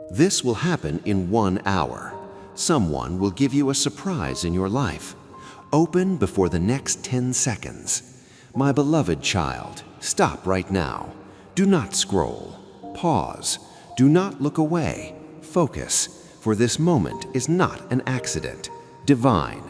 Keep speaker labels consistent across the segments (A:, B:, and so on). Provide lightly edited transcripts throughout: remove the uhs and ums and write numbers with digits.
A: This will happen in 1 hour. Someone will give you a surprise in your life. Open before the next 10 seconds. My beloved child, stop right now. Do not scroll. Pause. Do not look away. Focus, for this moment is not an accident. Divine.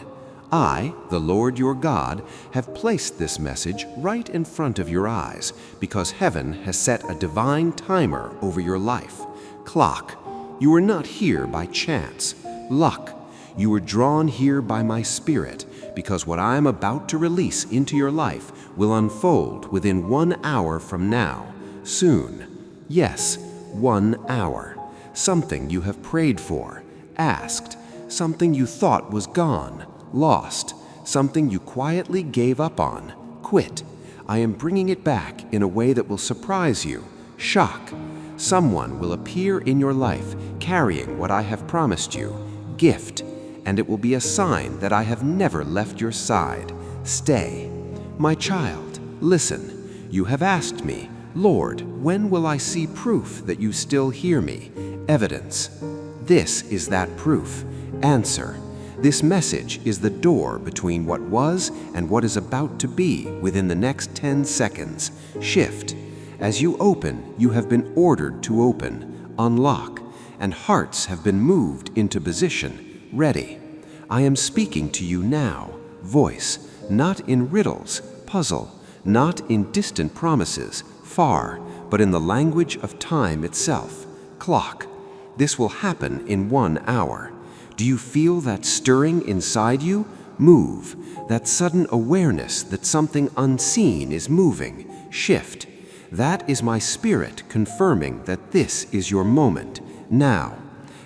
A: I, the Lord your God, have placed this message right in front of your eyes because heaven has set a divine timer over your life. Clock. You are not here by chance. Luck. You were drawn here by my Spirit because what I am about to release into your life will unfold within 1 hour from now. Soon. Yes, 1 hour. Something you have prayed for, asked, something you thought was gone, lost, something you quietly gave up on, quit. I am bringing it back in a way that will surprise you, shock. Someone will appear in your life carrying what I have promised you, gift, and it will be a sign that I have never left your side. Stay. My child, listen. You have asked me, Lord, when will I see proof that you still hear me? Evidence. This is that proof. Answer. This message is the door between what was and what is about to be within the next 10 seconds. Shift. As you open, you have been ordered to open, unlock, and hearts have been moved into position, ready. I am speaking to you now, voice, not in riddles, puzzle, not in distant promises, far, but in the language of time itself. Clock. This will happen in 1 hour. Do you feel that stirring inside you? Move. That sudden awareness that something unseen is moving. Shift. That is my Spirit confirming that this is your moment, now.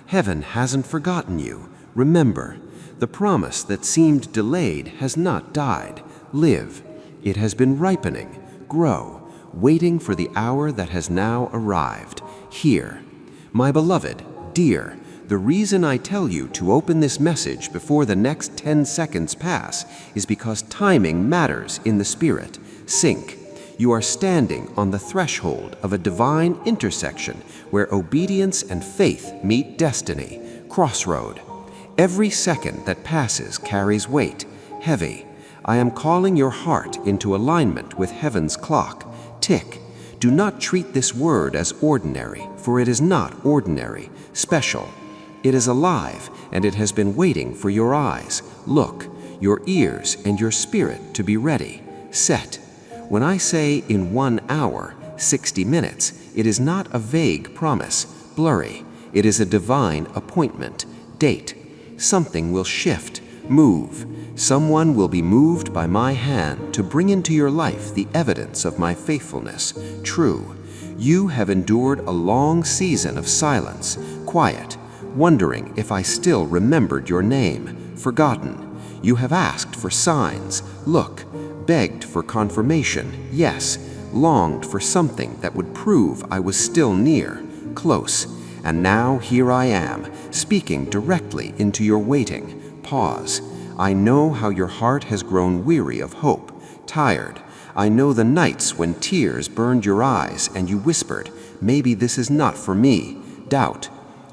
A: Heaven hasn't forgotten you. Remember, the promise that seemed delayed has not died. Live. It has been ripening. Grow. Waiting for the hour that has now arrived. Here. My beloved, dear, the reason I tell you to open this message before the next 10 seconds pass is because timing matters in the Spirit. Sync. You are standing on the threshold of a divine intersection where obedience and faith meet destiny. Crossroad. Every second that passes carries weight, heavy. I am calling your heart into alignment with heaven's clock. Tick. Do not treat this word as ordinary, for it is not ordinary, special. It is alive, and it has been waiting for your eyes, look, your ears, and your spirit to be ready. Set. When I say in 1 hour, 60 minutes, it is not a vague promise, blurry. It is a divine appointment, date. Something will shift, move. Someone will be moved by my hand to bring into your life the evidence of my faithfulness. True. You have endured a long season of silence, quiet, wondering if I still remembered your name, forgotten. You have asked for signs, look, begged for confirmation, yes, longed for something that would prove I was still near, close. And now here I am, speaking directly into your waiting. Pause. I know how your heart has grown weary of hope, tired. I know the nights when tears burned your eyes and you whispered, maybe this is not for me, doubt.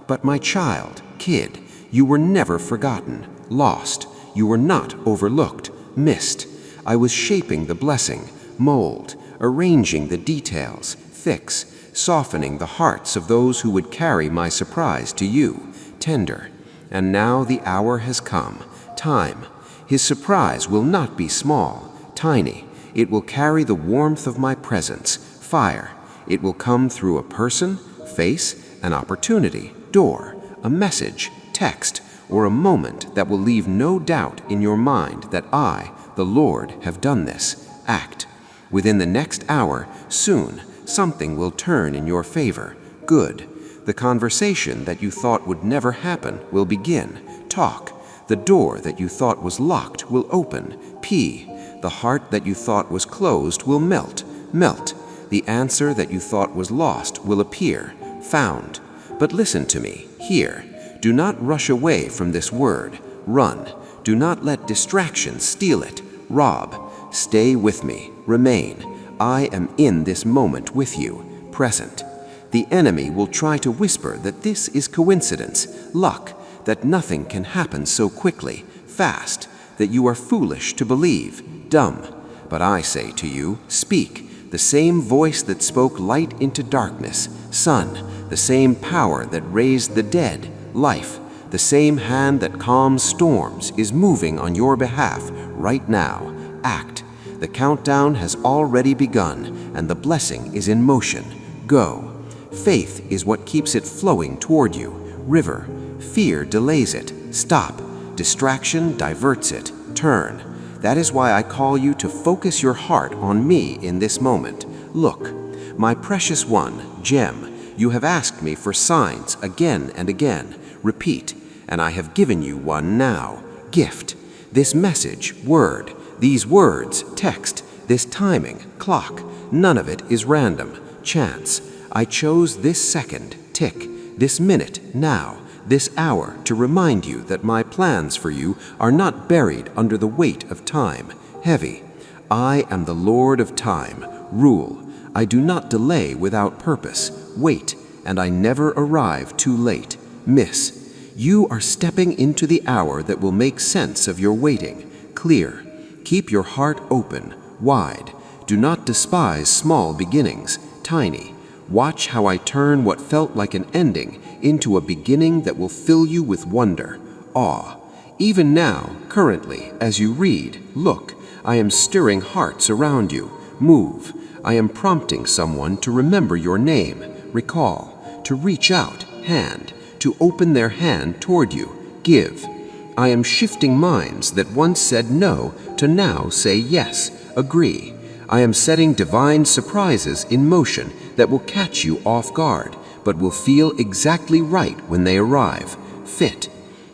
A: But my child, kid, you were never forgotten, lost. You were not overlooked, missed. I was shaping the blessing, mold, arranging the details, fix, softening the hearts of those who would carry my surprise to you, tender. And now the hour has come, time. His surprise will not be small, tiny. It will carry the warmth of my presence, fire. It will come through a person, face, an opportunity, door, a message, text, or a moment that will leave no doubt in your mind that I, the Lord, have done this. Act. Within the next hour, soon, something will turn in your favor. Good. The conversation that you thought would never happen will begin. Talk. The door that you thought was locked will open. Pee. The heart that you thought was closed will melt. Melt. The answer that you thought was lost will appear. Found. But listen to me. Hear. Do not rush away from this word. Run. Do not let distractions steal it. Rob. Stay with me. Remain. I am in this moment with you. Present. The enemy will try to whisper that this is coincidence, luck, that nothing can happen so quickly, fast, that you are foolish to believe, dumb. But I say to you, speak, the same voice that spoke light into darkness, sun, the same power that raised the dead, life, the same hand that calms storms is moving on your behalf right now. Act. The countdown has already begun, and the blessing is in motion. Go. Faith is what keeps it flowing toward you. River. Fear delays it. Stop. Distraction diverts it. Turn. That is why I call you to focus your heart on me in this moment. Look, my precious one, gem, you have asked me for signs again and again. Repeat, and I have given you one now. Gift. This message, word. These words, text. This timing, clock. None of it is random, chance. I chose this second, tick. This minute, now. This hour to remind you that my plans for you are not buried under the weight of time, heavy. I am the Lord of time, rule. I do not delay without purpose, wait, and I never arrive too late, miss. You are stepping into the hour that will make sense of your waiting, clear. Keep your heart open, wide. Do not despise small beginnings, tiny. Watch how I turn what felt like an ending into a beginning that will fill you with wonder, awe. Even now, currently, as you read, look, I am stirring hearts around you. Move. I am prompting someone to remember your name, recall, to reach out, hand, to open their hand toward you, give. I am shifting minds that once said no to now say yes, agree. I am setting divine surprises in motion that will catch you off guard, but will feel exactly right when they arrive. Fit.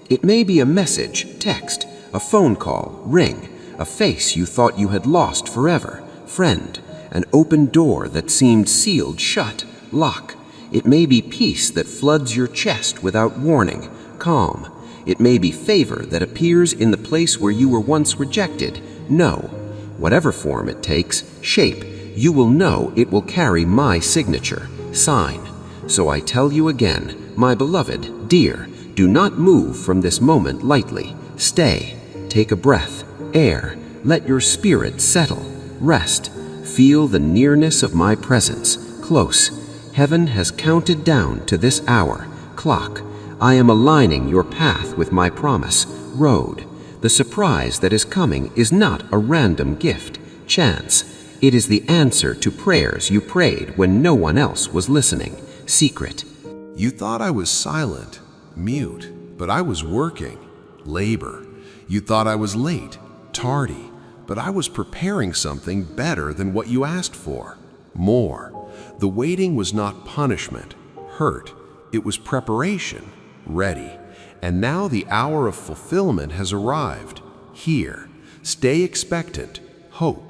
A: It may be a message, text, a phone call, ring, a face you thought you had lost forever, friend, an open door that seemed sealed shut, lock. It may be peace that floods your chest without warning, calm. It may be favor that appears in the place where you were once rejected, no. Whatever form it takes, shape, you will know it will carry my signature, sign. So I tell you again, my beloved, dear, do not move from this moment lightly. Stay, take a breath, air, let your spirit settle, rest. Feel the nearness of my presence, close. Heaven has counted down to this hour, clock. I am aligning your path with my promise, road. The surprise that is coming is not a random gift, chance. It is the answer to prayers you prayed when no one else was listening, secret.
B: You thought I was silent, mute, but I was working, labor. You thought I was late, tardy, but I was preparing something better than what you asked for, more. The waiting was not punishment, hurt. It was preparation, ready. And now the hour of fulfillment has arrived. Here, stay expectant, hope.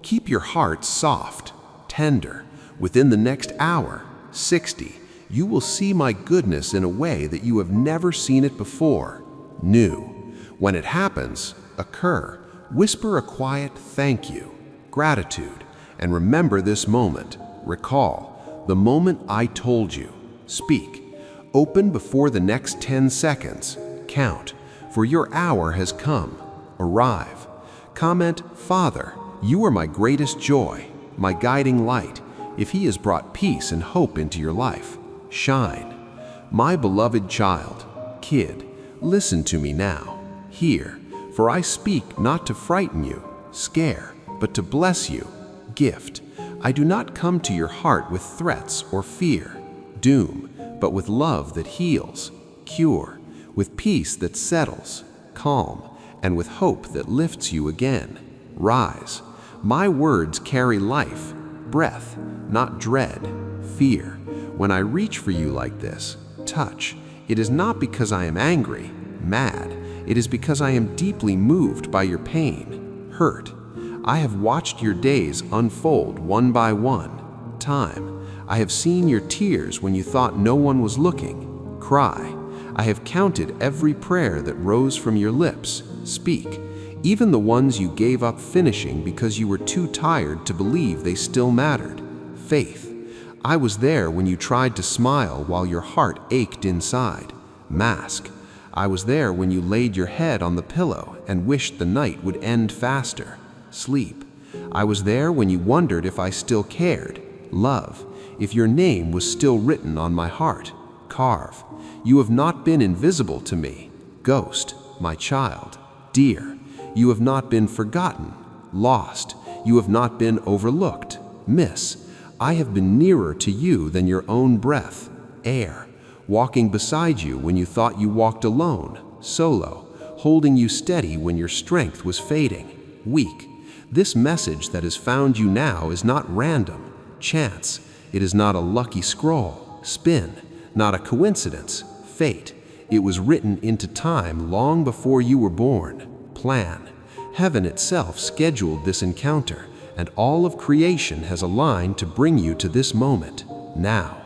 B: Keep your heart soft, tender. Within the next hour, 60, you will see my goodness in a way that you have never seen it before, new. When it happens, occur. Whisper a quiet thank you, gratitude, and remember this moment. Recall the moment I told you. Speak. Open before the next 10 seconds. Count, for your hour has come. Arrive. Comment, Father, you are my greatest joy, my guiding light. If He has brought peace and hope into your life, shine. My beloved child, kid, listen to me now. Hear, for I speak not to frighten you, scare, but to bless you, gift. I do not come to your heart with threats or fear, doom, but with love that heals, cure, with peace that settles, calm, and with hope that lifts you again. Rise. My words carry life, breath, not dread, fear. When I reach for you like this, touch, it is not because I am angry, mad. It is because I am deeply moved by your pain, hurt. I have watched your days unfold one by one, time. I have seen your tears when you thought no one was looking. Cry. I have counted every prayer that rose from your lips. Speak. Even the ones you gave up finishing because you were too tired to believe they still mattered. Faith. I was there when you tried to smile while your heart ached inside. Mask. I was there when you laid your head on the pillow and wished the night would end faster. Sleep. I was there when you wondered if I still cared. Love. If your name was still written on my heart. Carve. You have not been invisible to me. Ghost. My child. Dear. You have not been forgotten. Lost. You have not been overlooked. Miss. I have been nearer to you than your own breath. Air. Walking beside you when you thought you walked alone. Solo. Holding you steady when your strength was fading. Weak. This message that has found you now is not random. Chance. It is not a lucky scroll. Spin. Not a coincidence. Fate. It was written into time long before you were born. Plan. Heaven itself scheduled this encounter, and all of creation has aligned to bring you to this moment. Now,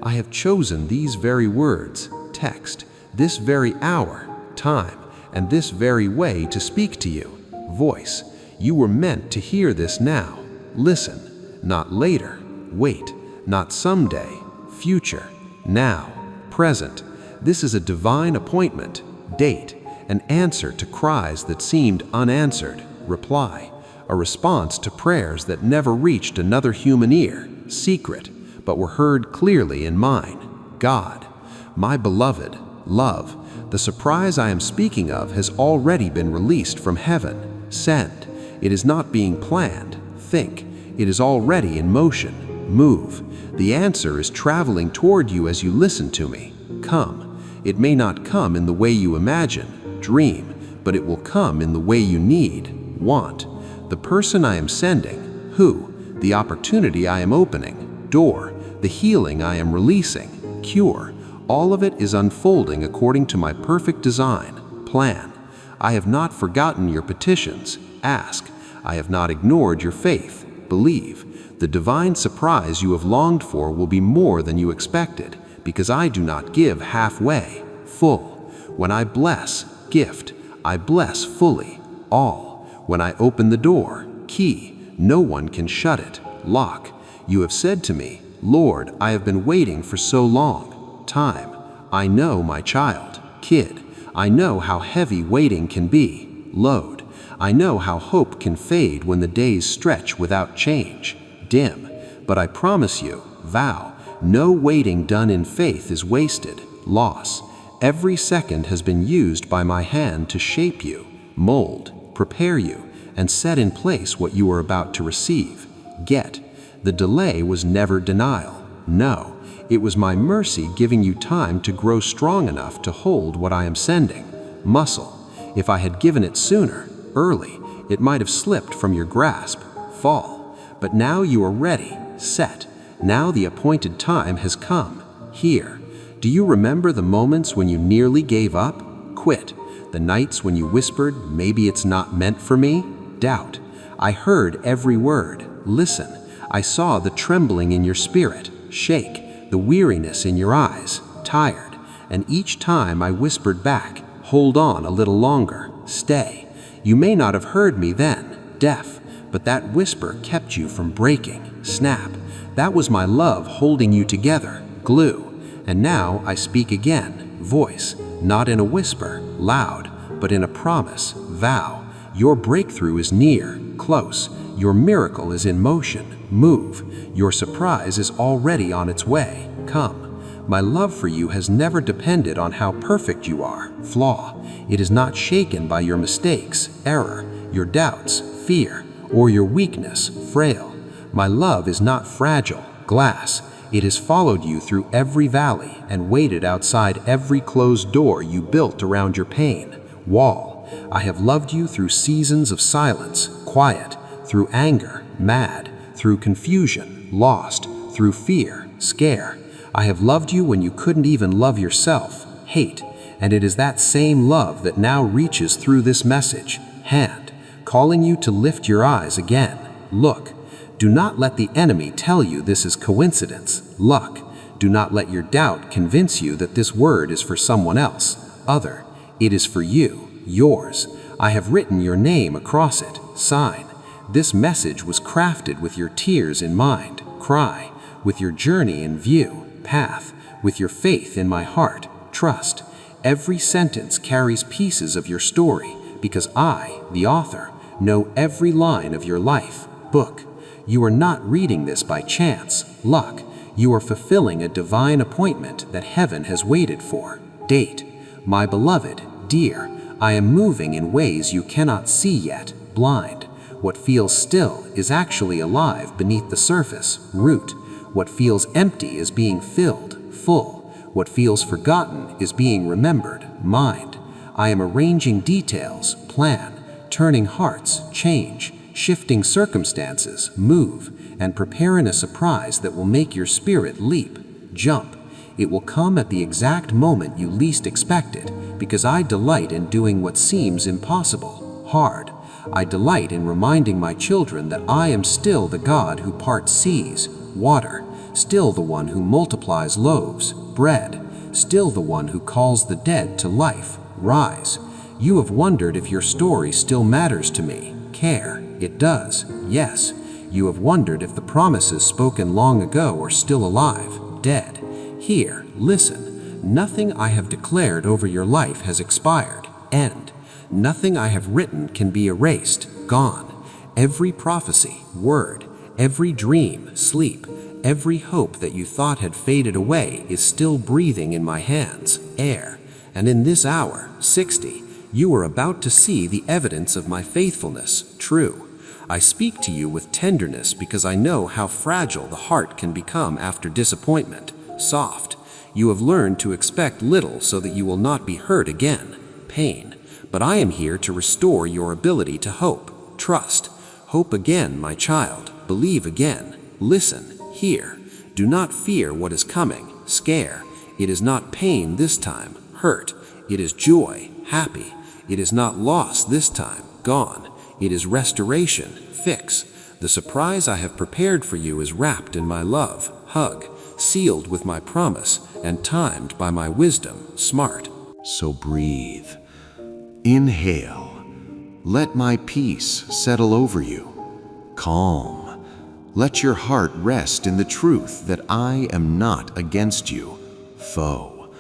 B: I have chosen these very words, text, this very hour, time, and this very way to speak to you. Voice. You were meant to hear this now. Listen. Not later. Wait. Not someday. Future. Now. Present. This is a divine appointment. Date. An answer to cries that seemed unanswered. Reply. A response to prayers that never reached another human ear. Secret, but were heard clearly in mine. God. My beloved. Love. The surprise I am speaking of has already been released from heaven. Send. It is not being planned. Think. It is already in motion. Move. The answer is traveling toward you as you listen to me. Come. It may not come in the way you imagine, dream, but it will come in the way you need, want. The person I am sending, who, the opportunity I am opening, door, the healing I am releasing, cure, all of it is unfolding according to my perfect design, plan. I have not forgotten your petitions, ask. I have not ignored your faith, believe. The divine surprise you have longed for will be more than you expected, because I do not give halfway, full. When I bless, gift, I bless fully, all. When I open the door, key, no one can shut it, lock. You have said to me, Lord, I have been waiting for so long. Time. I know, my child, kid. I know how heavy waiting can be. Load. I know how hope can fade when the days stretch without change. Dim. But I promise you, vow, no waiting done in faith is wasted. Loss. Every second has been used by my hand to shape you, mold, prepare you, and set in place what you are about to receive. Get. The delay was never denial. No, it was my mercy giving you time to grow strong enough to hold what I am sending. Muscle. If I had given it sooner, early, it might have slipped from your grasp. Fall. But now you are ready, set. Now the appointed time has come. Here. Do you remember the moments when you nearly gave up? Quit. The nights when you whispered, maybe it's not meant for me? Doubt. I heard every word. Listen. I saw the trembling in your spirit. Shake. The weariness in your eyes. Tired. And each time I whispered back, hold on a little longer. Stay. You may not have heard me then. Deaf. But that whisper kept you from breaking. Snap. That was my love holding you together. Glue. And now I speak again, voice, not in a whisper, loud, but in a promise, vow. Your breakthrough is near, close. Your miracle is in motion, move. Your surprise is already on its way, come. My love for you has never depended on how perfect you are, flaw. It is not shaken by your mistakes, error, your doubts, fear, or your weakness, frail. My love is not fragile, glass. It has followed you through every valley and waited outside every closed door you built around your pain. Wall. I have loved you through seasons of silence, quiet, through anger, mad, through confusion, lost, through fear, scare. I have loved you when you couldn't even love yourself, hate. And it is that same love that now reaches through this message, hand, calling you to lift your eyes again. Look. Do not let the enemy tell you this is coincidence, luck. Do not let your doubt convince you that this word is for someone else, other. It is for you, yours. I have written your name across it, sign. This message was crafted with your tears in mind. Cry.
C: with your journey in view, path, with your faith in my heart, trust. Every sentence carries pieces of your story because I, the author, know every line of your life, book. You are not reading this by chance, luck. You are fulfilling a divine appointment that heaven has waited for. Date: my beloved, dear, I am moving in ways you cannot see yet, blind. What feels still is actually alive beneath the surface, root. What feels empty is being filled, full. What feels forgotten is being remembered, mind. I am arranging details, plan, turning hearts, change, shifting circumstances, move, and preparing a surprise that will make your spirit leap, jump. It will come at the exact moment you least expect it, because I delight in doing what seems impossible, hard. I delight in reminding my children that I am still the God who parts seas, water, still the one who multiplies loaves, bread, still the one who calls the dead to life, rise. You have wondered if your story still matters to me, care. It does, yes. You have wondered if the promises spoken long ago are still alive, dead. Here, listen. Nothing I have declared over your life has expired, end. Nothing I have written can be erased, gone. Every prophecy, word, every dream, sleep, every hope that you thought had faded away is still breathing in my hands, air. And in this hour, 60, you are about to see the evidence of my faithfulness, true. I speak to you with tenderness because I know how fragile the heart can become after disappointment, soft. You have learned to expect little so that you will not be hurt again, pain. But I am here to restore your ability to hope, trust. Hope again, my child, believe again, listen, hear. Do not fear what is coming, scare. It is not pain this time, hurt. It is joy, happy. It is not loss this time, gone. It is restoration, fix. The surprise I have prepared for you is wrapped in my love, hug, sealed with my promise, and timed by my wisdom, smart.
A: So breathe. Inhale. Let my peace settle over you. Calm. Let your heart rest in the truth that I am not against you, foe.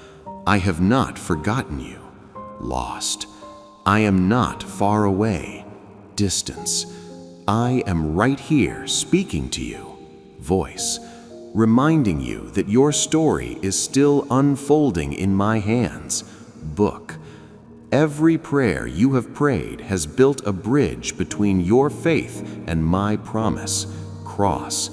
A: I have not forgotten you, lost. I am not far away, distance. I am right here speaking to you, voice, reminding you that your story is still unfolding in my hands, book. Every prayer you have prayed has built a bridge between your faith and my promise, cross.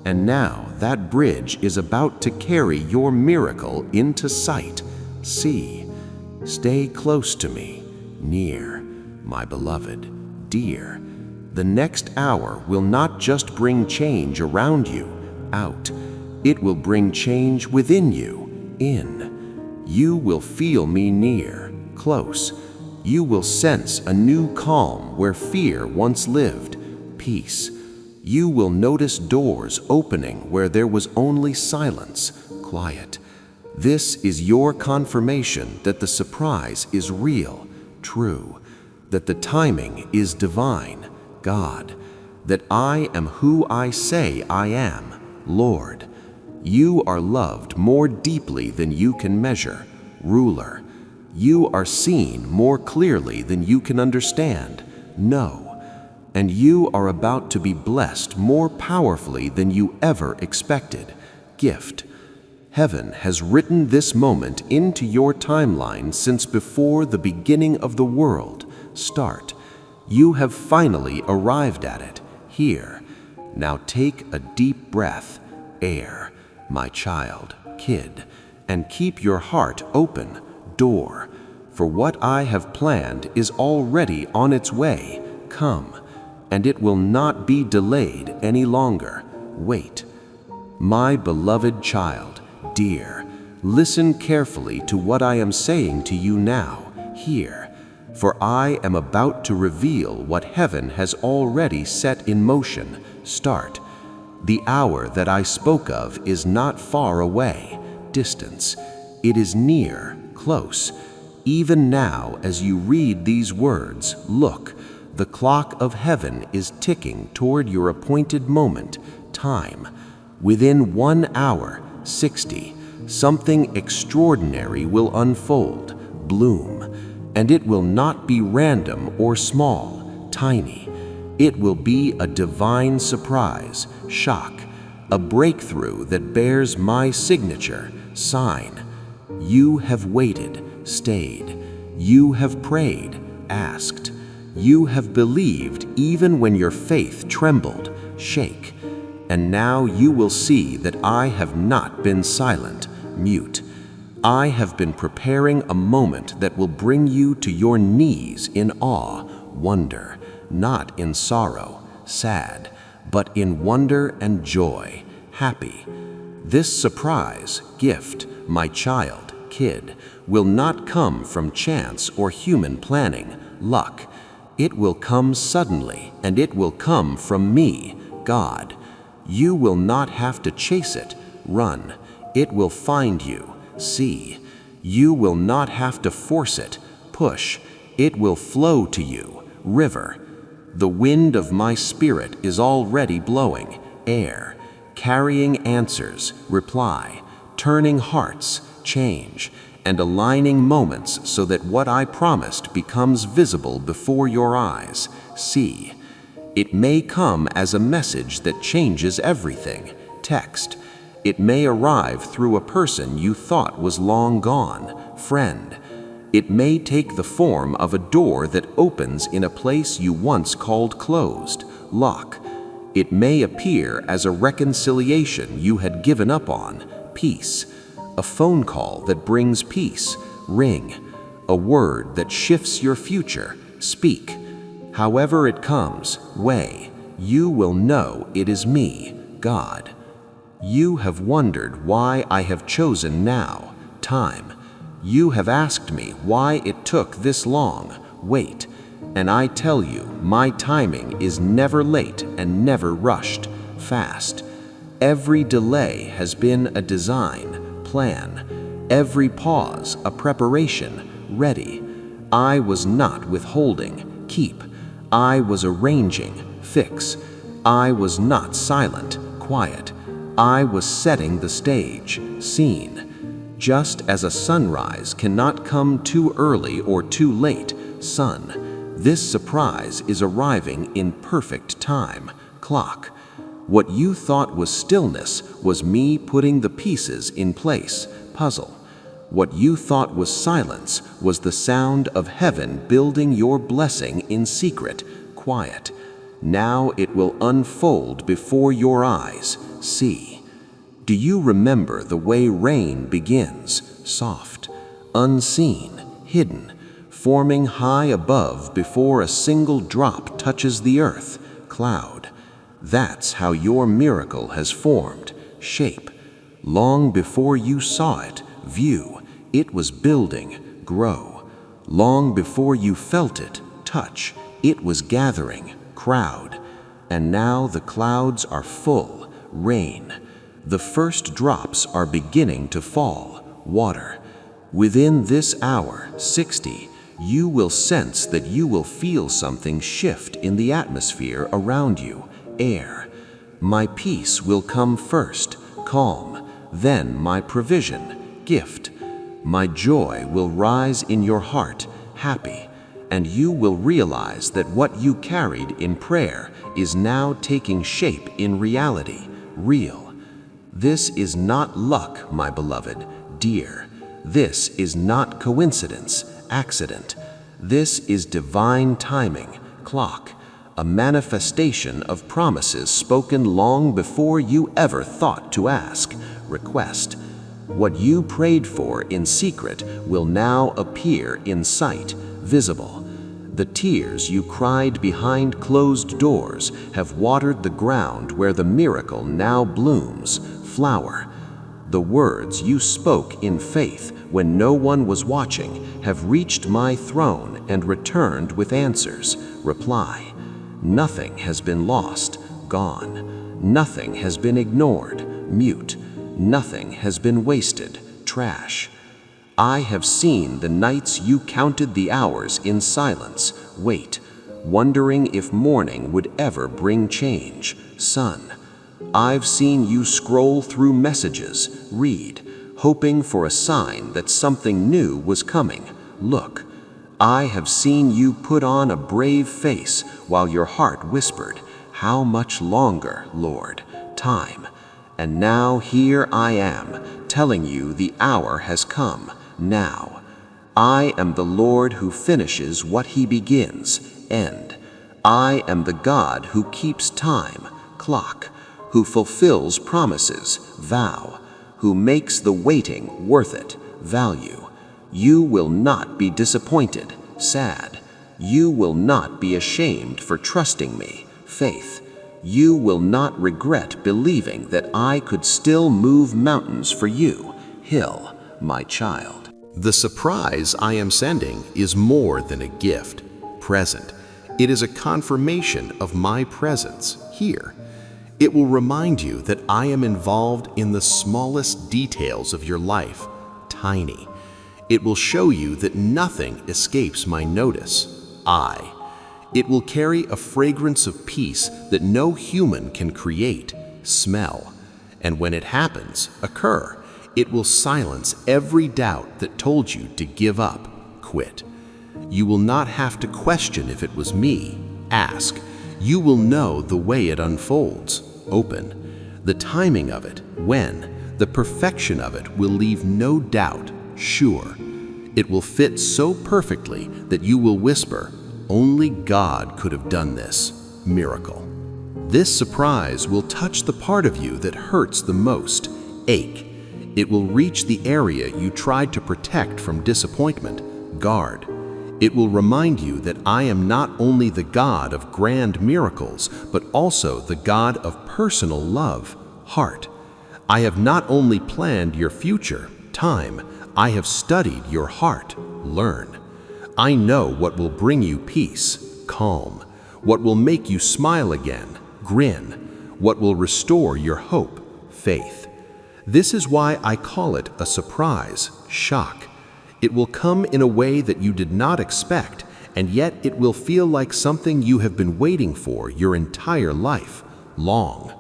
A: And now that bridge is about to carry your miracle into sight, see. Stay close to me, near, my beloved, dear. The next hour will not just bring change around you, out. It will bring change within you, in. You will feel me near, close. You will sense a new calm where fear once lived, peace. You will notice doors opening where there was only silence, quiet. This is your confirmation that the surprise is real, true, that the timing is divine, God, that I am who I say I am, Lord. You are loved more deeply than you can measure, ruler. You are seen more clearly than you can understand, know. And you are about to be blessed more powerfully than you ever expected, gift. Heaven has written this moment into your timeline since before the beginning of the world, start. You have finally arrived at it, here. Now take a deep breath, air, my child, kid, and keep your heart open, door. For what I have planned is already on its way, come. And it will not be delayed any longer. Wait. My beloved child, dear, listen carefully to what I am saying to you now, here, for I am about to reveal what heaven has already set in motion, start. The hour that I spoke of is not far away, distance. It is near, close. Even now, as you read these words, look. The clock of heaven is ticking toward your appointed moment, time. Within 1 hour, 60, something extraordinary will unfold, bloom, and it will not be random or small, tiny. It will be a divine surprise, shock, a breakthrough that bears my signature, sign. You have waited, stayed. You have prayed, asked. You have believed even when your faith trembled, shake. And now you will see that I have not been silent, mute. I have been preparing a moment that will bring you to your knees in awe, wonder, not in sorrow, sad, but in wonder and joy, happy. This surprise, gift, my child, kid, will not come from chance or human planning, luck. It will come suddenly, and it will come from me, God. You will not have to chase it, run. It will find you, see. You will not have to force it, push. It will flow to you, river. The wind of my spirit is already blowing, air, carrying answers, reply, turning hearts, change, and aligning moments so that what I promised becomes visible before your eyes, see. It may come as a message that changes everything, text. It may arrive through a person you thought was long gone, friend. It may take the form of a door that opens in a place you once called closed, lock. It may appear as a reconciliation you had given up on, peace. A phone call that brings peace, ring. A word that shifts your future, speak. However it comes, way, you will know it is me, God. You have wondered why I have chosen now, time. You have asked me why it took this long, wait. And I tell you, my timing is never late and never rushed, fast. Every delay has been a design, plan. Every pause, a preparation, ready. I was not withholding, keep. I was arranging, fix. I was not silent, quiet. I was setting the stage, scene. Just as a sunrise cannot come too early or too late, sun, this surprise is arriving in perfect time, clock. What you thought was stillness was me putting the pieces in place, puzzle. What you thought was silence was the sound of heaven building your blessing in secret, quiet. Now it will unfold before your eyes, see. Do you remember the way rain begins, soft, unseen, hidden, forming high above before a single drop touches the earth, cloud? That's how your miracle has formed, shape. Long before you saw it, view, it was building, grow. Long before you felt it, touch, it was gathering, crowd. And now the clouds are full, rain. The first drops are beginning to fall, water. Within this hour, 60, you will sense that you will feel something shift in the atmosphere around you, air. My peace will come first, calm, then my provision, gift. My joy will rise in your heart, happy, and you will realize that what you carried in prayer is now taking shape in reality, real. This is not luck, my beloved, dear. This is not coincidence, accident. This is divine timing, clock. A manifestation of promises spoken long before you ever thought to ask, request. What you prayed for in secret will now appear in sight, visible. The tears you cried behind closed doors have watered the ground where the miracle now blooms, flower. The words you spoke in faith when no one was watching have reached my throne and returned with answers, reply. Nothing has been lost, gone. Nothing has been ignored, mute. Nothing has been wasted, trash. I have seen the nights you counted the hours in silence, wait, wondering if morning would ever bring change, sun. I've seen you scroll through messages, read, hoping for a sign that something new was coming. Look, I have seen you put on a brave face while your heart whispered, "How much longer, Lord? Time." And now here I am, telling you the hour has come, now. I am the Lord who finishes what he begins, end. I am the God who keeps time, clock, who fulfills promises, vow, who makes the waiting worth it, value. You will not be disappointed, sad. You will not be ashamed for trusting me, faith. You will not regret believing that I could still move mountains for you, hill, my child.
B: The surprise I am sending is more than a gift, present. It is a confirmation of my presence here. It will remind you that I am involved in the smallest details of your life, tiny. It will show you that nothing escapes my notice, It will carry a fragrance of peace that no human can create, smell. And when it happens, occur, it will silence every doubt that told you to give up, quit. You will not have to question if it was me, ask. You will know the way it unfolds, open. The timing of it, when, the perfection of it will leave no doubt, sure. It will fit so perfectly that you will whisper, "Only God could have done this." Miracle. This surprise will touch the part of you that hurts the most, ache. It will reach the area you tried to protect from disappointment, guard. It will remind you that I am not only the God of grand miracles, but also the God of personal love, heart. I have not only planned your future, time, I have studied your heart, learn. I know what will bring you peace, calm, what will make you smile again, grin, what will restore your hope, faith. This is why I call it a surprise, shock. It will come in a way that you did not expect, and yet it will feel like something you have been waiting for your entire life, long.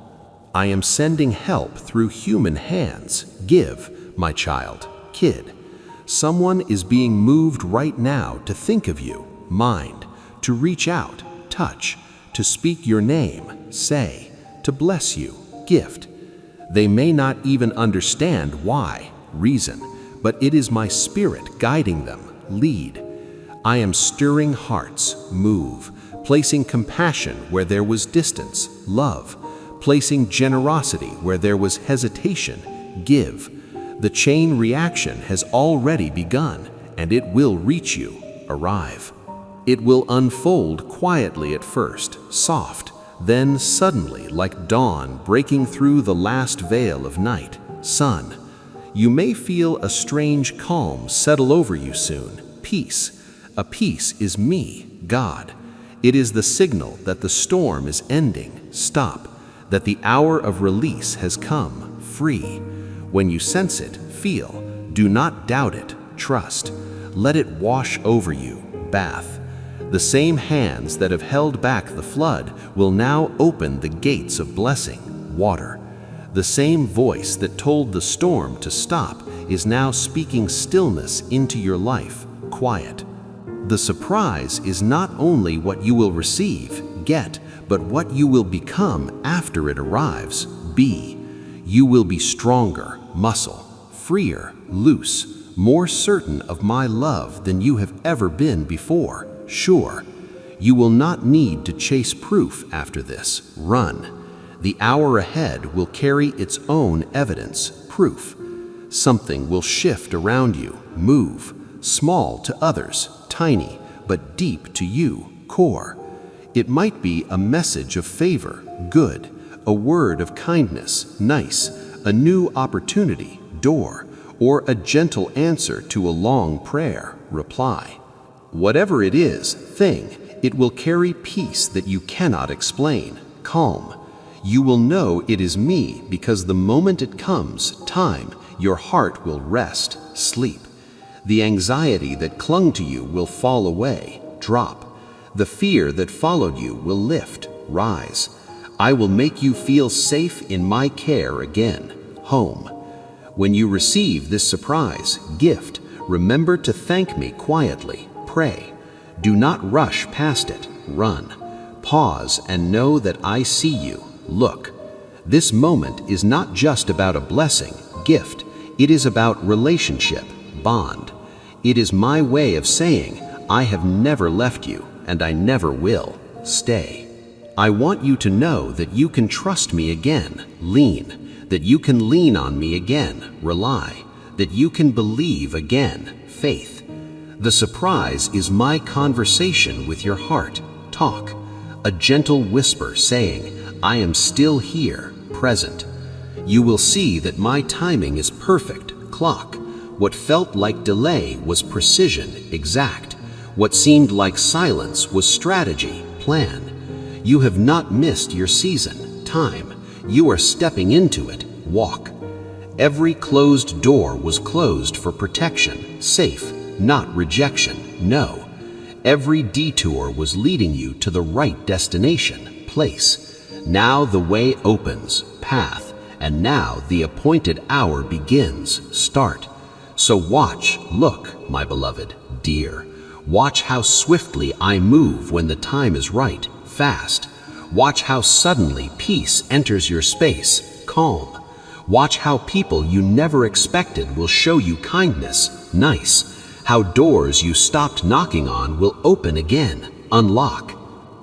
B: I am sending help through human hands. Give, my child, kid. Someone is being moved right now to think of you, mind, to reach out, touch, to speak your name, say, to bless you, gift. They may not even understand why, reason, but it is my spirit guiding them, lead. I am stirring hearts, move, placing compassion where there was distance, love, placing generosity where there was hesitation, give. The chain reaction has already begun, and it will reach you, arrive. It will unfold quietly at first, soft, then suddenly like dawn breaking through the last veil of night, sun. You may feel a strange calm settle over you soon, peace. A peace is me, God. It is the signal that the storm is ending, stop, that the hour of release has come, free. When you sense it, feel, do not doubt it, trust. Let it wash over you, bath. The same hands that have held back the flood will now open the gates of blessing, water. The same voice that told the storm to stop is now speaking stillness into your life, quiet. The surprise is not only what you will receive, get, but what you will become after it arrives, be. You will be stronger, muscle, freer, loose, more certain of my love than you have ever been before, sure. You will not need to chase proof after this, run. The hour ahead will carry its own evidence, proof. Something will shift around you, move, small to others, tiny, but deep to you, core. It might be a message of favor, good, a word of kindness, nice, a new opportunity, door, or a gentle answer to a long prayer, reply. Whatever it is, thing, it will carry peace that you cannot explain, calm. You will know it is me because the moment it comes, time, your heart will rest, sleep. The anxiety that clung to you will fall away, drop. The fear that followed you will lift, rise.
A: I will make you feel safe in my care again. Home. When you receive this surprise gift, remember to thank me quietly. Pray. Do not rush past it. Run. Pause and know that I see you. Look. This moment is not just about a blessing, gift. It is about relationship, bond. It is my way of saying, I have never left you, and I never will. Stay. I want you to know that you can trust me again, that you can lean on me again, rely, that you can believe again, faith. The surprise is my conversation with your heart, talk, a gentle whisper saying, I am still here, present. You will see that my timing is perfect, clock. What felt like delay was precision, exact. What seemed like silence was strategy, plan. You have not missed your season, time. You are stepping into it, walk. Every closed door was closed for protection, safe, not rejection, no. Every detour was leading you to the right destination, place. Now the way opens, path, and now the appointed hour begins, start. So watch, look, my beloved, dear. Watch how swiftly I move when the time is right, fast. Watch how suddenly peace enters your space, calm. Watch how people you never expected will show you kindness, nice. How doors you stopped knocking on will open again, unlock.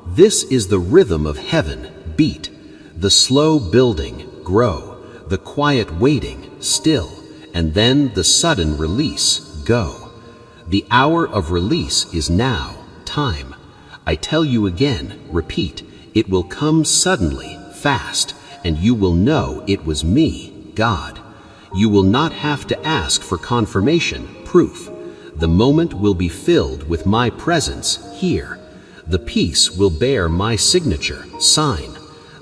A: This is the rhythm of heaven, beat. The slow building, grow. The quiet waiting, still. And then the sudden release, go. The hour of release is now, time. I tell you again, repeat, it will come suddenly, fast, and you will know it was me, God. You will not have to ask for confirmation, proof. The moment will be filled with my presence here. The peace will bear my signature, sign.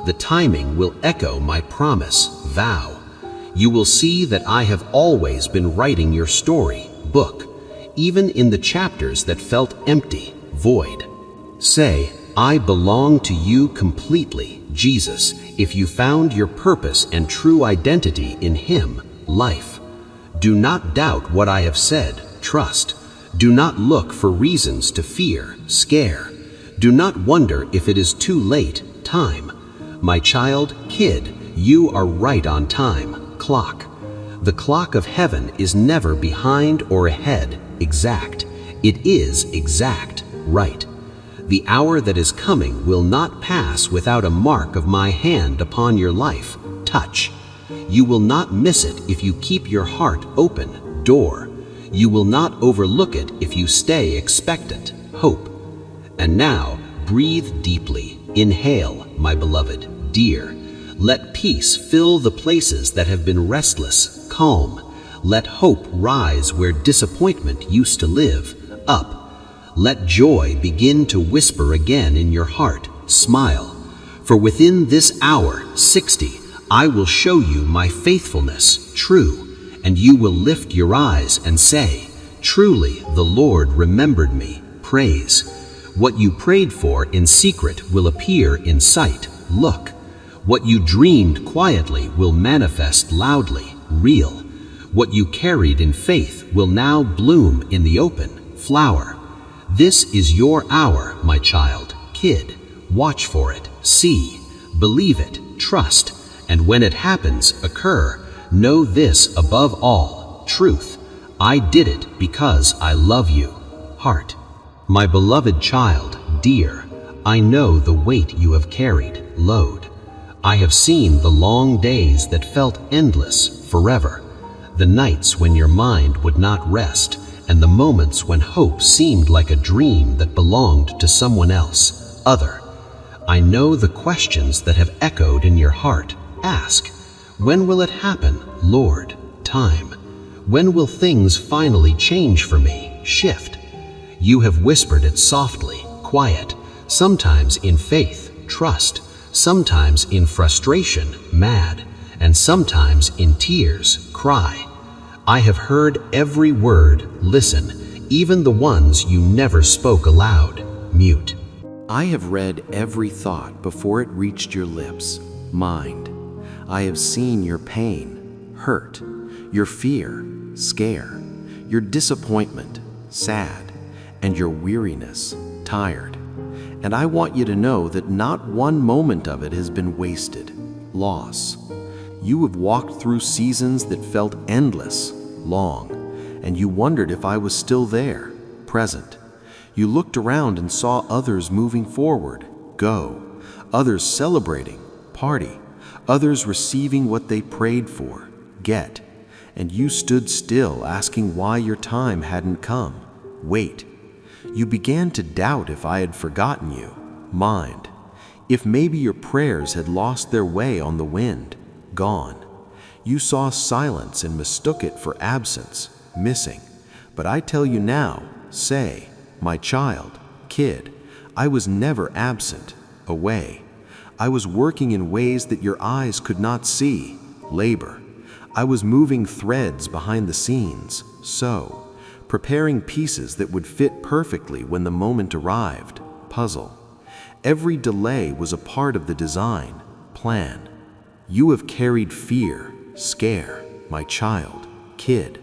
A: The timing will echo my promise, vow. You will see that I have always been writing your story, book, even in the chapters that felt empty, void. Say, I belong to you completely, Jesus, if you found your purpose and true identity in Him, life. Do not doubt what I have said, trust. Do not look for reasons to fear, scare. Do not wonder if it is too late, time. My child, kid, you are right on time, clock. The clock of heaven is never behind or ahead, exact. It is exact, right. The hour that is coming will not pass without a mark of my hand upon your life, touch. You will not miss it if you keep your heart open, door. You will not overlook it if you stay expectant, hope. And now, breathe deeply, inhale, my beloved, dear. Let peace fill the places that have been restless, calm. Let hope rise where disappointment used to live, up. Let joy begin to whisper again in your heart, smile. For within this hour, 60, I will show you my faithfulness, true, and you will lift your eyes and say, truly the Lord remembered me, praise. What you prayed for in secret will appear in sight, look. What you dreamed quietly will manifest loudly, real. What you carried in faith will now bloom in the open, flower. This is your hour, my child, kid. Watch for it, see, believe it, trust, and when it happens, occur, know this above all, truth. I did it because I love you, heart. My beloved child, dear, I know the weight you have carried, load. I have seen the long days that felt endless, forever. The nights when your mind would not rest, and the moments when hope seemed like a dream that belonged to someone else, other. I know the questions that have echoed in your heart. Ask, when will it happen, Lord? Time. When will things finally change for me, shift? You have whispered it softly, quiet, sometimes in faith, trust, sometimes in frustration, mad, and sometimes in tears, cry. I have heard every word, listen, even the ones you never spoke aloud, mute. I have read every thought before it reached your lips, mind. I have seen your pain, hurt, your fear, scare, your disappointment, sad, and your weariness, tired. And I want you to know that not one moment of it has been wasted, loss. You have walked through seasons that felt endless, long, and you wondered if I was still there, present. You looked around and saw others moving forward, go, others celebrating, party, others receiving what they prayed for, get, and you stood still asking why your time hadn't come, wait. You began to doubt if I had forgotten you, mind, if maybe your prayers had lost their way on the wind, gone. You saw silence and mistook it for absence, missing. But I tell you now, say, my child, kid, I was never absent, away. I was working in ways that your eyes could not see, labor. I was moving threads behind the scenes, sew, preparing pieces that would fit perfectly when the moment arrived, puzzle. Every delay was a part of the design, plan. You have carried fear, scare, my child, kid.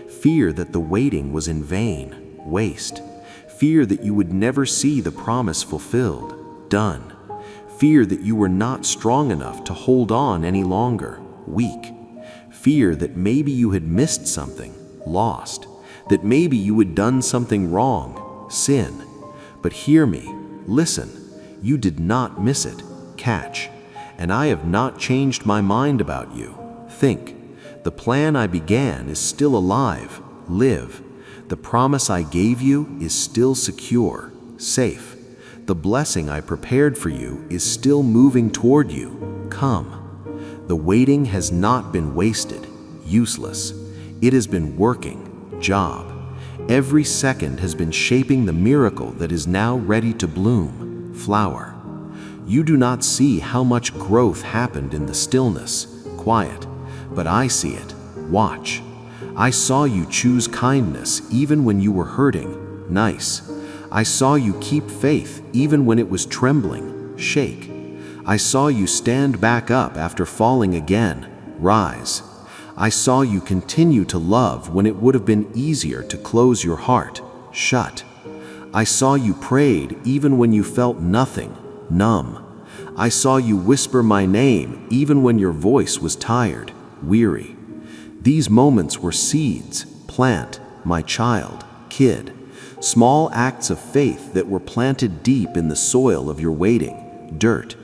A: Fear that the waiting was in vain, waste. Fear that you would never see the promise fulfilled, done. Fear that you were not strong enough to hold on any longer, weak. Fear that maybe you had missed something, lost. That maybe you had done something wrong, sin. But hear me, listen, you did not miss it, catch. And I have not changed my mind about you. Think, the plan I began is still alive, live. The promise I gave you is still secure, safe. The blessing I prepared for you is still moving toward you, come. The waiting has not been wasted, useless. It has been working, job. Every second has been shaping the miracle that is now ready to bloom, flower. You do not see how much growth happened in the stillness, quiet, but I see it. Watch. I saw you choose kindness even when you were hurting, nice. I saw you keep faith even when it was trembling, shake. I saw you stand back up after falling again, rise. I saw you continue to love when it would have been easier to close your heart, shut. I saw you prayed even when you felt nothing, numb. I saw you whisper my name even when your voice was tired, weary. These moments were seeds, plant, my child, kid, small acts of faith that were planted deep in the soil of your waiting, dirt.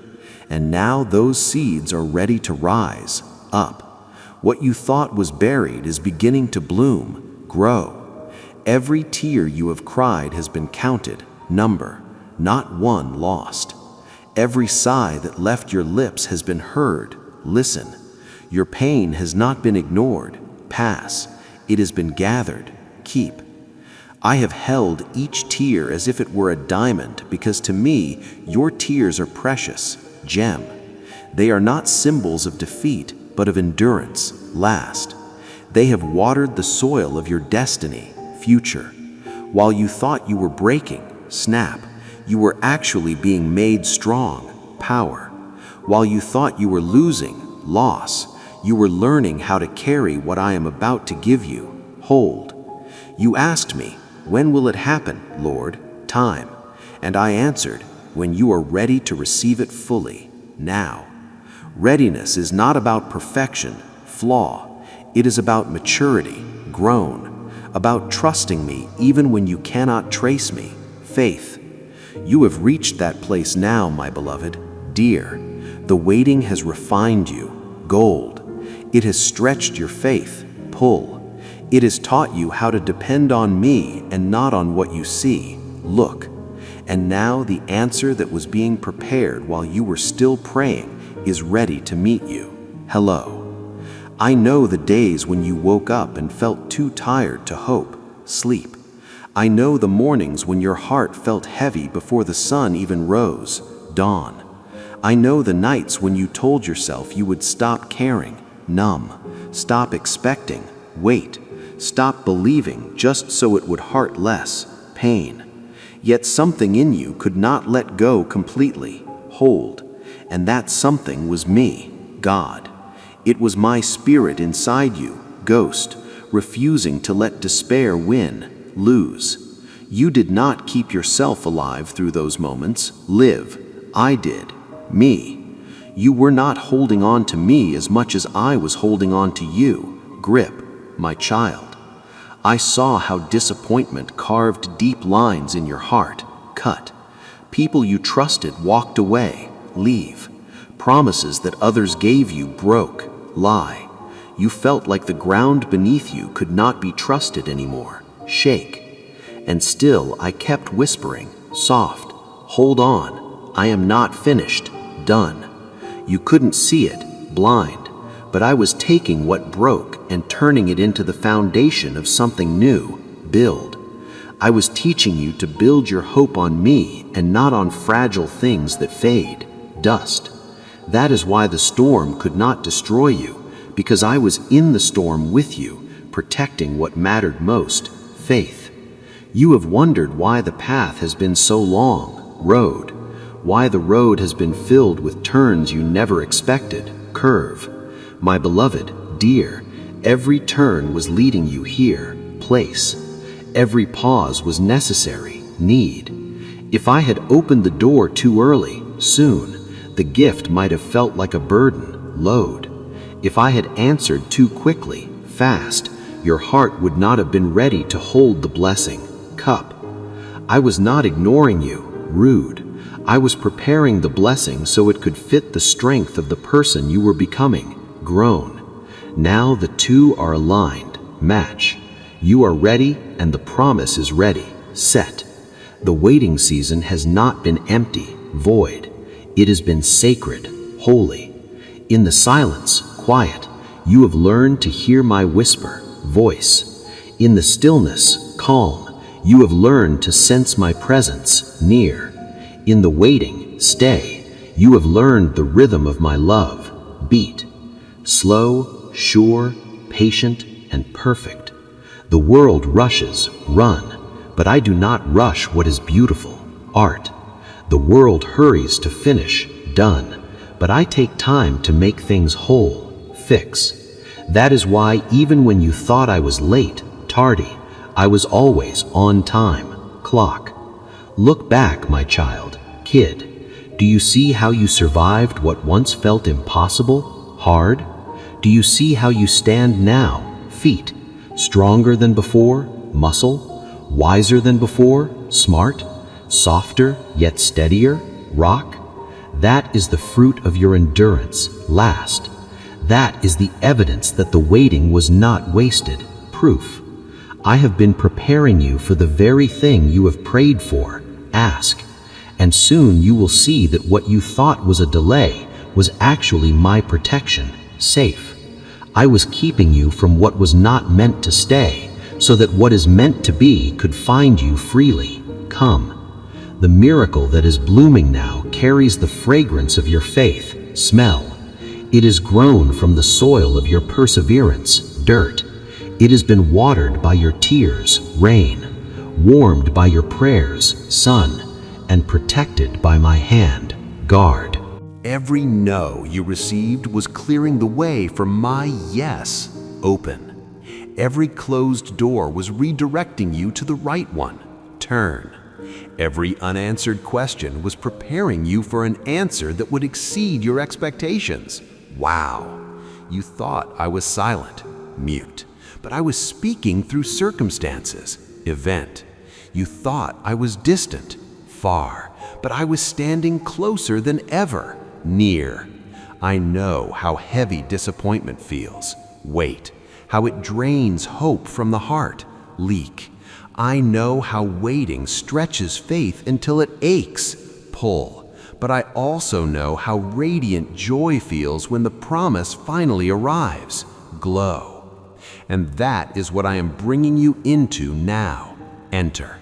A: And now those seeds are ready to rise, up. What you thought was buried is beginning to bloom, grow. Every tear you have cried has been counted, number, not one lost. Every sigh that left your lips has been heard, listen. Your pain has not been ignored, pass. It has been gathered, keep. I have held each tear as if it were a diamond because to me, your tears are precious, gem. They are not symbols of defeat, but of endurance, last. They have watered the soil of your destiny, future. While you thought you were breaking, snap, you were actually being made strong, power. While you thought you were losing, loss, you were learning how to carry what I am about to give you, hold. You asked me, when will it happen, Lord? Time. And I answered, when you are ready to receive it fully, now. Readiness is not about perfection, flaw. It is about maturity, grown, about trusting me even when you cannot trace me, faith. You have reached that place now, my beloved, dear. The waiting has refined you, gold. It has stretched your faith, pull. It has taught you how to depend on me and not on what you see, look. And now the answer that was being prepared while you were still praying is ready to meet you. Hello. I know the days when you woke up and felt too tired to hope, sleep. I know the mornings when your heart felt heavy before the sun even rose, dawn. I know the nights when you told yourself you would stop caring, numb, stop expecting, wait, stop believing just so it would hurt less, pain. Yet something in you could not let go completely, hold, and that something was me, God. It was my spirit inside you, ghost, refusing to let despair win, lose. You did not keep yourself alive through those moments, live. I did, me. You were not holding on to me as much as I was holding on to you, grip, my child. I saw how disappointment carved deep lines in your heart, cut. People you trusted walked away, leave. Promises that others gave you broke, lie. You felt like the ground beneath you could not be trusted anymore, shake. And still I kept whispering, soft, hold on, I am not finished, done. You couldn't see it, blind, but I was taking what broke and turning it into the foundation of something new, build. I was teaching you to build your hope on me and not on fragile things that fade, dust. That is why the storm could not destroy you, because I was in the storm with you, protecting what mattered most, faith. You have wondered why the path has been so long, road, why the road has been filled with turns you never expected, curve. My beloved, dear, every turn was leading you here, place. Every pause was necessary, need. If I had opened the door too early, soon, the gift might have felt like a burden, load. If I had answered too quickly, fast, your heart would not have been ready to hold the blessing, cup. I was not ignoring you, rude. I was preparing the blessing so it could fit the strength of the person you were becoming, grown. Now the two are aligned, match. You are ready and the promise is ready, set. The waiting season has not been empty, void. It has been sacred, holy. In the silence, quiet, you have learned to hear my whisper, voice. In the stillness, calm, you have learned to sense my presence, near. In the waiting, stay, you have learned the rhythm of my love, beat. Slow, sure, patient, and perfect. The world rushes, run, but I do not rush what is beautiful, art. The world hurries to finish, done, but I take time to make things whole, fix. That is why even when you thought I was late, tardy, I was always on time, clock. Look back, my child, kid. Do you see how you survived what once felt impossible, hard? Do you see how you stand now, feet, stronger than before, muscle, wiser than before, smart, softer yet steadier, rock? That is the fruit of your endurance, last. That is the evidence that the waiting was not wasted, proof. I have been preparing you for the very thing you have prayed for, ask. And soon you will see that what you thought was a delay was actually my protection, safe. I was keeping you from what was not meant to stay, so that what is meant to be could find you freely, come. The miracle that is blooming now carries the fragrance of your faith, smell. It is grown from the soil of your perseverance, dirt. It has been watered by your tears, rain, warmed by your prayers, sun, and protected by my hand, guard.
B: Every no you received was clearing the way for my yes, open. Every closed door was redirecting you to the right one, turn. Every unanswered question was preparing you for an answer that would exceed your expectations. Wow. You thought I was silent, mute, but I was speaking through circumstances, event. You thought I was distant, far, but I was standing closer than ever, near. I know how heavy disappointment feels, weight, how it drains hope from the heart, leak. I know how waiting stretches faith until it aches, pull. But I also know how radiant joy feels when the promise finally arrives, glow. And that is what I am bringing you into now. Enter.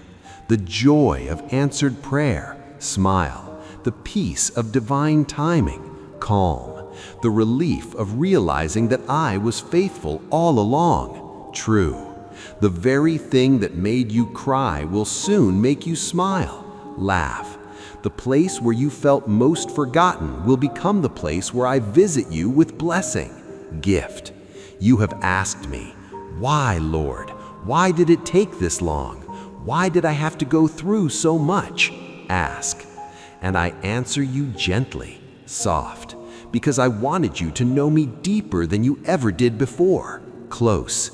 B: The joy of answered prayer, smile. The peace of divine timing, calm. The relief of realizing that I was faithful all along, true. The very thing that made you cry will soon make you smile, laugh. The place where you felt most forgotten will become the place where I visit you with blessing, gift. You have asked me, "Why, Lord? Why did it take this long? Why did I have to go through so much?" Ask. And I answer you gently, soft, because I wanted you to know me deeper than you ever did before, close.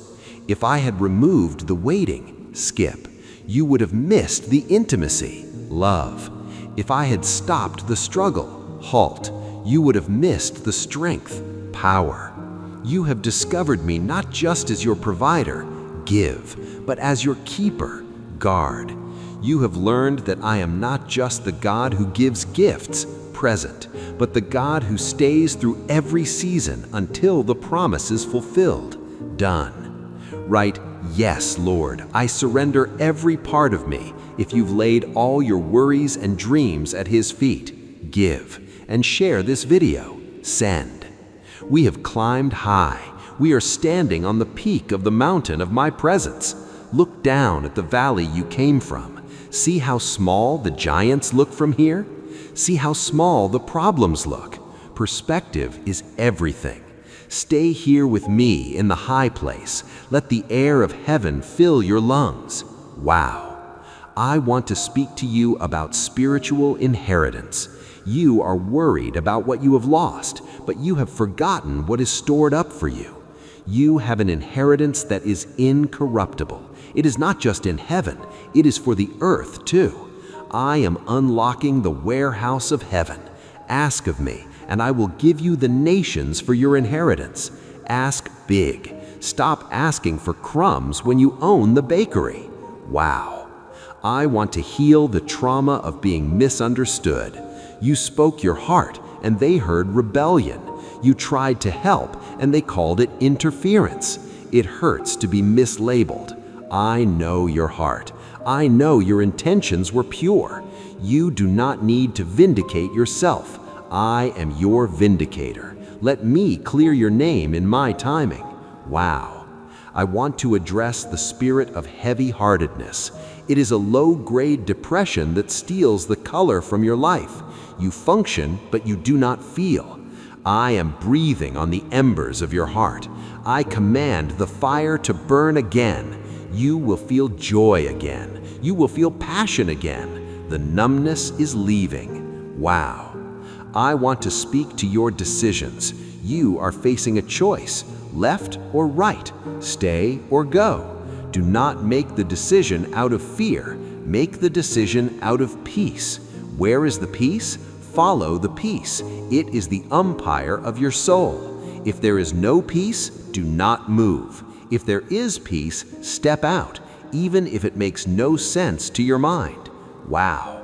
B: If I had removed the waiting, skip, you would have missed the intimacy, love. If I had stopped the struggle, halt, you would have missed the strength, power. You have discovered me not just as your provider, give, but as your keeper, guard. You have learned that I am not just the God who gives gifts, present, but the God who stays through every season until the promise is fulfilled, done. Write, "Yes, Lord, I surrender every part of me." If you've laid all your worries and dreams at His feet, give and share this video. Send. We have climbed high. We are standing on the peak of the mountain of my presence. Look down at the valley you came from. See how small the giants look from here? See how small the problems look. Perspective is everything. Stay here with me in the high place. Let the air of heaven fill your lungs. Wow. I want to speak to you about spiritual inheritance. You are worried about what you have lost, but you have forgotten what is stored up for you. You have an inheritance that is incorruptible. It is not just in heaven, it is for the earth too. I am unlocking the warehouse of heaven. Ask of me, and I will give you the nations for your inheritance. Ask big. Stop asking for crumbs when you own the bakery. Wow. I want to heal the trauma of being misunderstood. You spoke your heart, and they heard rebellion. You tried to help, and they called it interference. It hurts to be mislabeled. I know your heart. I know your intentions were pure. You do not need to vindicate yourself. I am your vindicator. Let me clear your name in my timing. Wow. I want to address the spirit of heavy-heartedness. It is a low-grade depression that steals the color from your life. You function, but you do not feel. I am breathing on the embers of your heart. I command the fire to burn again. You will feel joy again. You will feel passion again. The numbness is leaving. Wow. I want to speak to your decisions. You are facing a choice, left or right, stay or go. Do not make the decision out of fear. Make the decision out of peace. Where is the peace? Follow the peace. It is the umpire of your soul. If there is no peace, do not move. If there is peace, step out, even if it makes no sense to your mind. Wow.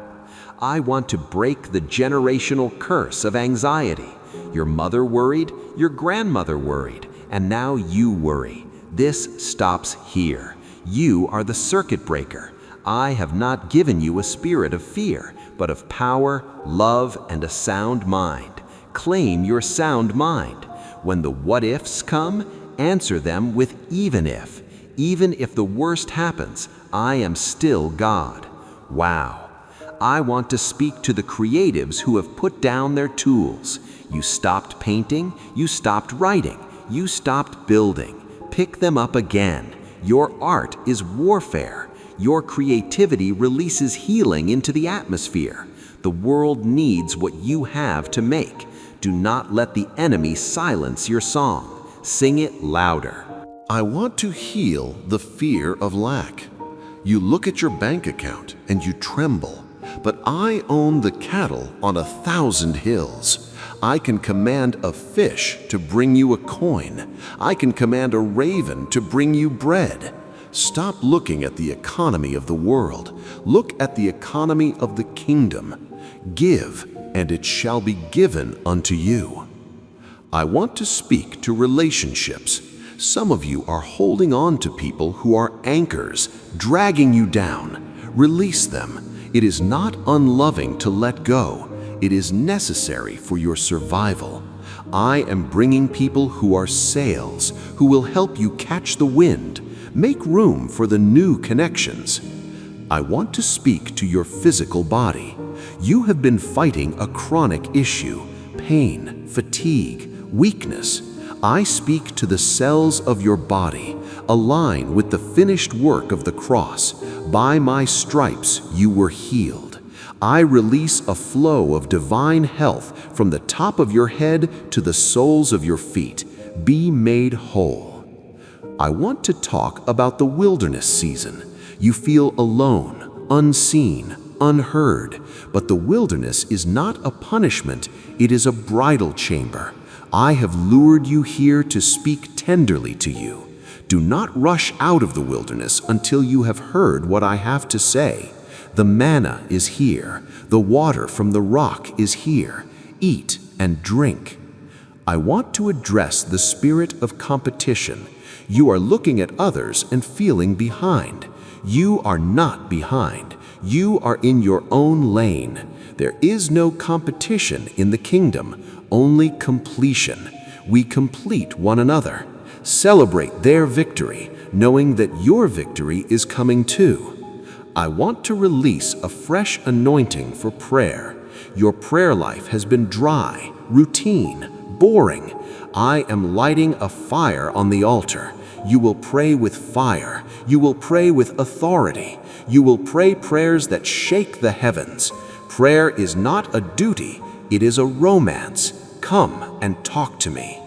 B: I want to break the generational curse of anxiety. Your mother worried, your grandmother worried, and now you worry. This stops here. You are the circuit breaker. I have not given you a spirit of fear, but of power, love, and a sound mind. Claim your sound mind. When the what-ifs come, answer them with even if. Even if the worst happens, I am still God. Wow. I want to speak to the creatives who have put down their tools. You stopped painting, you stopped writing, you stopped building. Pick them up again. Your art is warfare. Your creativity releases healing into the atmosphere. The world needs what you have to make. Do not let the enemy silence your song. Sing it louder. I want to heal the fear of lack. You look at your bank account and you tremble, but I own the cattle on 1,000 hills. I can command a fish to bring you a coin. I can command a raven to bring you bread. Stop looking at the economy of the world. Look at the economy of the kingdom. Give, and it shall be given unto you. I want to speak to relationships. Some of you are holding on to people who are anchors, dragging you down. Release them. It is not unloving to let go. It is necessary for your survival. I am bringing people who are sails, who will help you catch the wind.
A: Make room for the new connections. I want to speak to your physical body. You have been fighting a chronic issue, pain, fatigue, weakness. I speak to the cells of your body. Align with the finished work of the cross. By my stripes you were healed. I release a flow of divine health from the top of your head to the soles of your feet. Be made whole. I want to talk about the wilderness season. You feel alone, unseen, unheard, but the wilderness is not a punishment, it is a bridal chamber. I have lured you here to speak tenderly to you. Do not rush out of the wilderness until you have heard what I have to say. The manna is here. The water from the rock is here. Eat and drink. I want to address the spirit of competition. You are looking at others and feeling behind. You are not behind. You are in your own lane. There is no competition in the kingdom, only completion. We complete one another. Celebrate their victory, knowing that your victory is coming too. I want to release a fresh anointing for prayer. Your prayer life has been dry, routine, boring. I am lighting a fire on the altar. You will pray with fire. You will pray with authority. You will pray prayers that shake the heavens. Prayer is not a duty, it is a romance. Come and talk to me.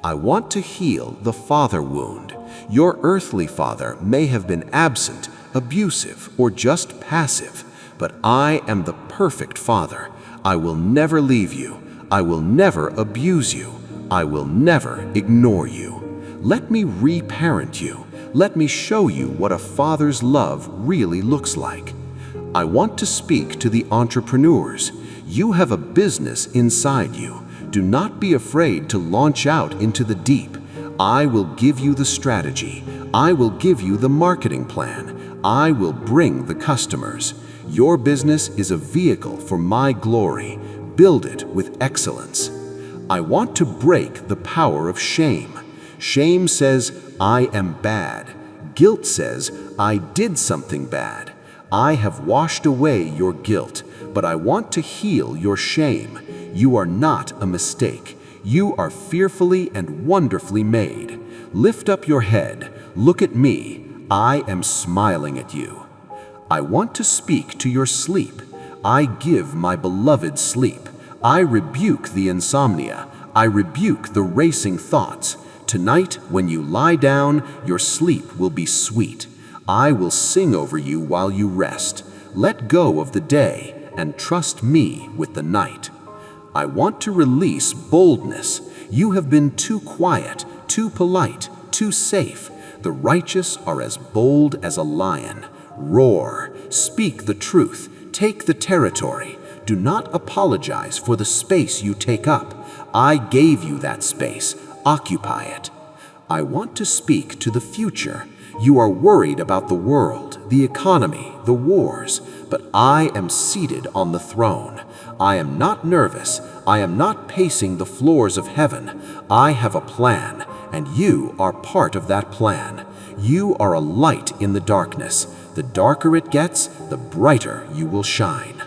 A: I want to heal the father wound. Your earthly father may have been absent, abusive, or just passive, but I am the perfect father. I will never leave you. I will never abuse you. I will never ignore you. Let me reparent you. Let me show you what a father's love really looks like. I want to speak to the entrepreneurs. You have a business inside you. Do not be afraid to launch out into the deep. I will give you the strategy. I will give you the marketing plan. I will bring the customers. Your business is a vehicle for my glory. Build it with excellence. I want to break the power of shame. Shame says, I am bad. Guilt says, I did something bad. I have washed away your guilt, but I want to heal your shame. You are not a mistake. You are fearfully and wonderfully made. Lift up your head. Look at me. I am smiling at you. I want to speak to your sleep. I give my beloved sleep. I rebuke the insomnia. I rebuke the racing thoughts. Tonight, when you lie down, your sleep will be sweet. I will sing over you while you rest. Let go of the day and trust me with the night. I want to release boldness. You have been too quiet, too polite, too safe. The righteous are as bold as a lion. Roar, speak the truth, take the territory. Do not apologize for the space you take up. I gave you that space. Occupy it. I want to speak to the future. You are worried about the world, the economy, the wars, but I am seated on the throne. I am not nervous. I am not pacing the floors of heaven. I have a plan, and you are part of that plan. You are a light in the darkness. The darker it gets, the brighter you will shine.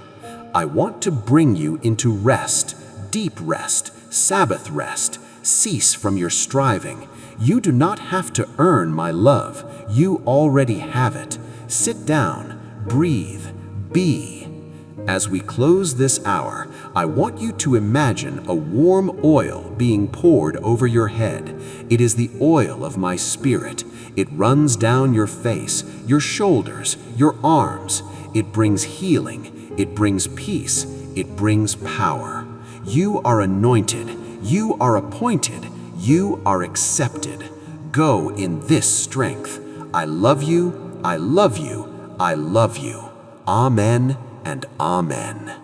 A: I want to bring you into rest, deep rest, Sabbath rest. Cease from your striving. You do not have to earn my love. You already have it. Sit down, breathe, be. As we close this hour, I want you to imagine a warm oil being poured over your head. It is the oil of my spirit. It runs down your face, your shoulders, your arms. It brings healing. It brings peace. It brings power. You are anointed. You are appointed. You are accepted. Go in this strength. I love you. I love you. I love you. Amen and amen.